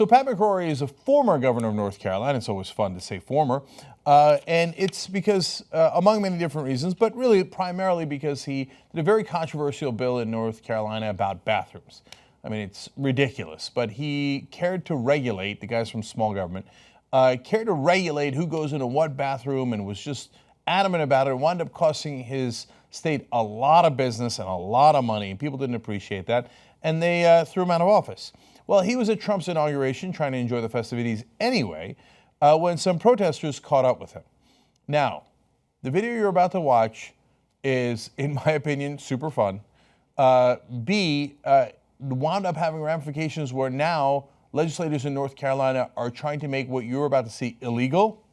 So Pat McCrory is a former governor of North Carolina. It's always fun to say former. And it's because, among many different reasons, but really primarily because he did a very controversial bill in North Carolina about bathrooms. I mean, it's ridiculous, but he cared to regulate, the guys from small government, cared to regulate who goes into what bathroom and was just adamant about it. It wound up costing his state a lot of business and a lot of money, and people didn't appreciate that, and they threw him out of office. Well, he was at Trump's inauguration trying to enjoy the festivities anyway, when some protesters caught up with him. Now, the video you're about to watch is, in my opinion, super fun. Wound up having ramifications where now legislators in North Carolina are trying to make what you're about to see illegal.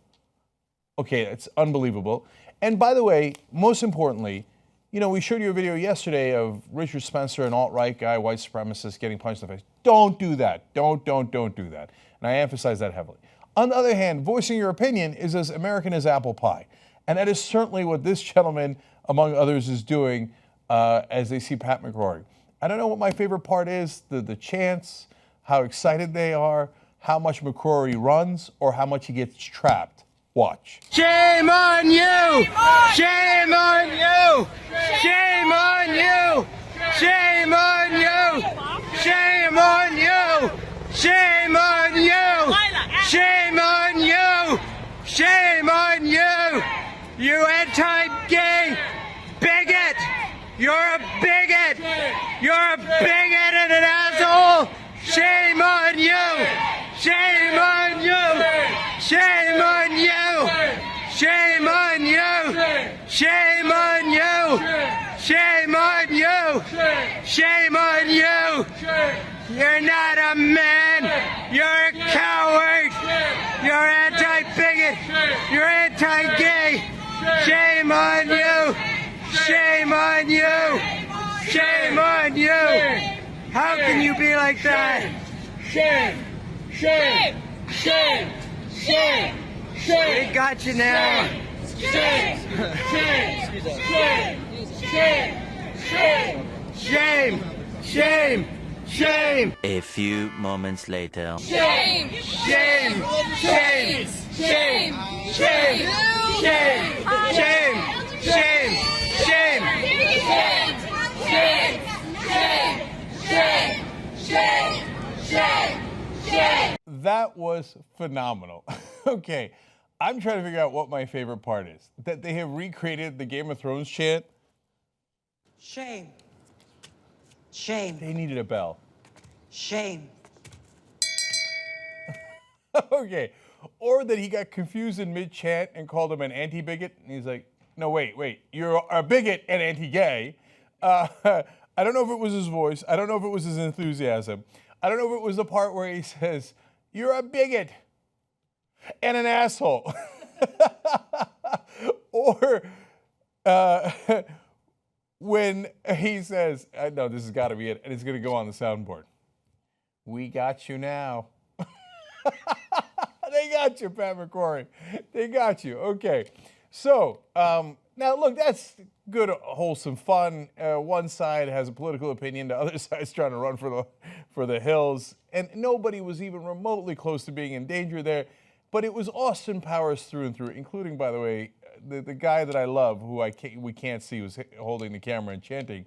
Okay, it's unbelievable. And by the way, most importantly, you know, we showed you a video yesterday of Richard Spencer, an alt-right guy, white supremacist, getting punched in the face. Don't do that. Don't do that. And I emphasize that heavily. On the other hand, voicing your opinion is as American as apple pie. And that is certainly what this gentleman, among others, is doing as they see Pat McCrory. I don't know what my favorite part is, the chants, how excited they are, how much McCrory runs, or how much he gets trapped. Watch. Shame on you! Shame on you! Shame on you! Shame on you! Shame on you! Shame on you! Shame on you! Shame on you! You anti-gay bigot! You're a bigot! You're a bigot and an asshole! Shame on you! Shame on you! Shame on you! Shame on you! Shame on you! Shame on you! Shame on you! You're not a man! You're a coward! You're anti-bigot! You're anti-gay! Shame on you! Shame on you! Shame on you! How can you be like that? Shame! Shame! Shame! Shame! Shame! We got you now! Shame! Shame! Shame! Shame! Shame! Shame! Shame! Shame! A few moments later. Shame! Shame! Shame! Shame! Shame! Shame! Shame! Shame! Shame! Shame! Shame! Shame! Shame! Shame! Shame! That was phenomenal. Okay, I'm trying to figure out what my favorite part is. That they have recreated the Game of Thrones chant. Shame. Shame. They needed a bell. Shame. Okay, or that he got confused in mid-chant and called him an anti-bigot, and he's like, no, wait, you're a bigot and anti-gay. I don't know if it was his voice. I don't know if it was his enthusiasm. I don't know if it was the part where he says, you're a bigot and an asshole. Or when he says, no, this has got to be it, and it's going to go on the soundboard. We got you now. They got you, Pat McCrory. They got you. Okay. So, now look, that's good, wholesome fun. One side has a political opinion, the other side's trying to run for the hills, and nobody was even remotely close to being in danger there. But it was Austin Powers through and through, including, by the way, the guy that I love, who we can't see, was holding the camera and chanting.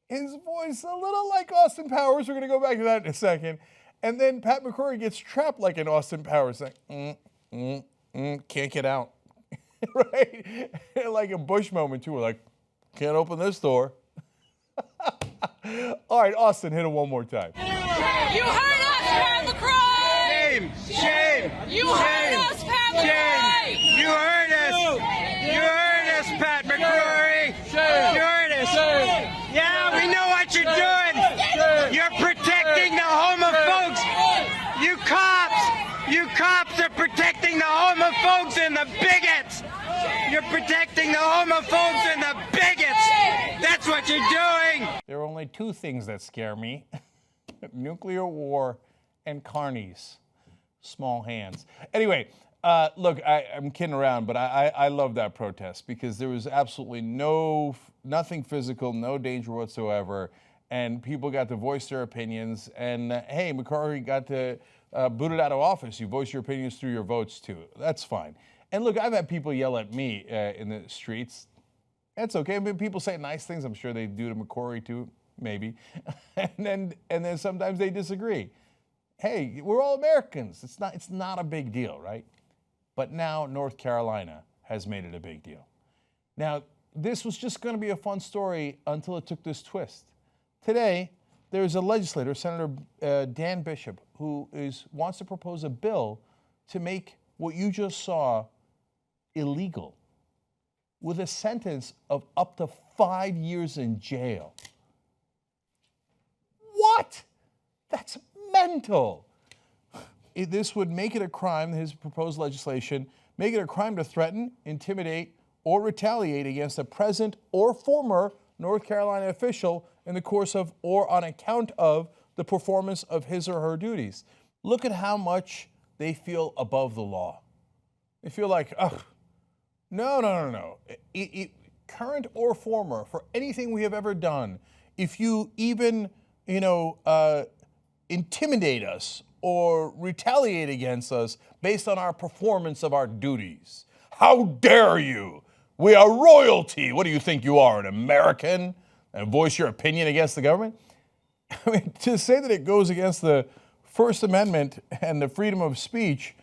His voice a little like Austin Powers. We're going to go back to that in a second. And then Pat McCrory gets trapped like an Austin Powers, like, can't get out. Right? Like a Bush moment, too. We're like, can't open this door. All right, Austin, hit it one more time. You heard us, Pat McCrory! Shame! Shame! You heard us, Pat McCrory! Shame! You heard us! You heard us, Pat McCrory! You heard us! Yeah, we know what you're doing! You're protecting the homophobes! You cops! You cops are protecting the homophobes and the bigots! You're protecting the homophobes and the bigots! That's what you're doing! There are only two things that scare me. Nuclear war and carnies. Small hands. Anyway, look, I'm kidding around, but I love that protest because there was absolutely nothing physical, no danger whatsoever. and people got to voice their opinions. And hey, McCrory got to booted out of office. You voice your opinions through your votes too. That's fine. And look, I've had people yell at me in the streets. That's okay. I mean, people say nice things. I'm sure they do to McCrory too, maybe. and then sometimes they disagree. Hey, we're all Americans. It's not a big deal, right? But now North Carolina has made it a big deal. Now, this was just going to be a fun story until it took this twist. Today, there's a legislator, Senator Dan Bishop, who wants to propose a bill to make what you just saw illegal, with a sentence of up to 5 years in jail. What? That's mental. This would make it a crime, his proposed legislation, make it a crime to threaten, intimidate, or retaliate against a present or former North Carolina official in the course of or on account of the performance of his or her duties. Look at how much they feel above the law. They feel like, oh, no. Current or former, for anything we have ever done, if you even, intimidate us or retaliate against us based on our performance of our duties, how dare you? We are royalty. What do you think you are, an American? And voice your opinion against the government? I mean, to say that it goes against the First Amendment and the freedom of speech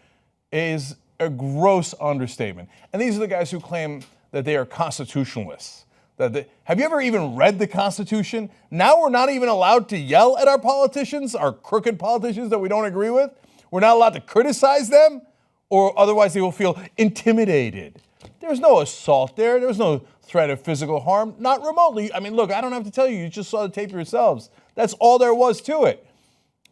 is a gross understatement. And these are the guys who claim that they are constitutionalists. Have you ever even read the Constitution? Now we're not even allowed to yell at our politicians, our crooked politicians that we don't agree with. We're not allowed to criticize them, or otherwise they will feel intimidated. There's no assault there. There was no threat of physical harm, not remotely. I mean, look, I don't have to tell you. You just saw the tape yourselves. That's all there was to it.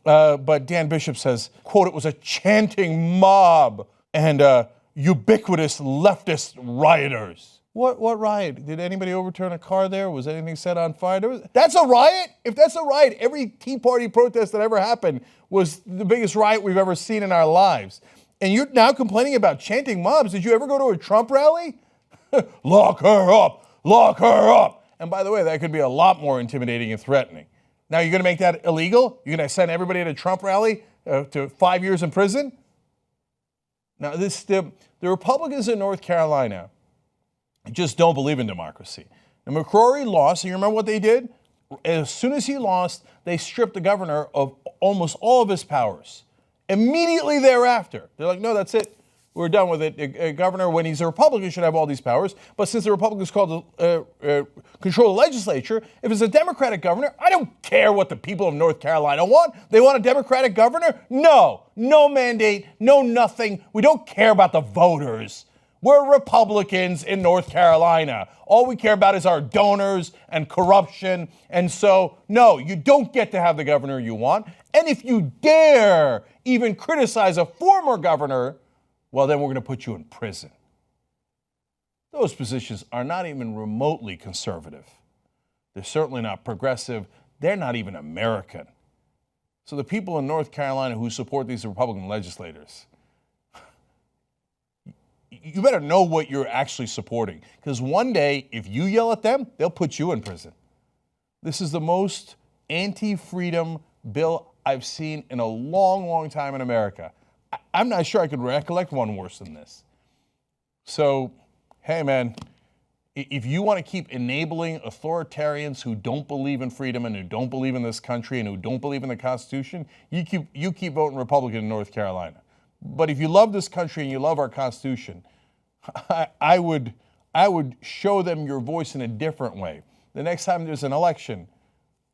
But Dan Bishop says, quote, it was a chanting mob and ubiquitous leftist rioters. What riot? Did anybody overturn a car there? Was anything set on fire? That's a riot? If that's a riot, every Tea Party protest that ever happened was the biggest riot we've ever seen in our lives. And you're now complaining about chanting mobs. Did you ever go to a Trump rally? Lock her up, lock her up. And by the way, that could be a lot more intimidating and threatening. Now you're gonna make that illegal? You're gonna send everybody at a Trump rally to 5 years in prison? Now the Republicans in North Carolina just don't believe in democracy. And McCrory lost, and you remember what they did? As soon as he lost, they stripped the governor of almost all of his powers. Immediately thereafter, they're like, no, that's it. We're done with it. A governor, when he's a Republican, should have all these powers. But since the Republicans control the legislature, if it's a Democratic governor, I don't care what the people of North Carolina want. They want a Democratic governor? No mandate, no nothing. We don't care about the voters. We're Republicans in North Carolina. All we care about is our donors and corruption. And so, no, you don't get to have the governor you want. And if you dare even criticize a former governor, well, then we're going to put you in prison. Those positions are not even remotely conservative. They're certainly not progressive. They're not even American. So the people in North Carolina who support these Republican legislators, you better know what you're actually supporting. Because one day, if you yell at them, they'll put you in prison. This is the most anti-freedom bill I've seen in a long, long time in America. I'm not sure I could recollect one worse than this. So, hey man, if you want to keep enabling authoritarians who don't believe in freedom and who don't believe in this country and who don't believe in the Constitution, you keep voting Republican in North Carolina. But if you love this country and you love our Constitution, I would show them your voice in a different way. The next time there's an election,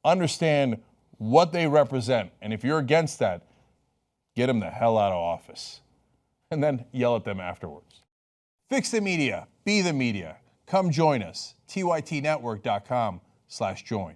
understand what they represent. And if you're against that, get them the hell out of office. And then yell at them afterwards. Fix the media. Be the media. Come join us. tytnetwork.com/join.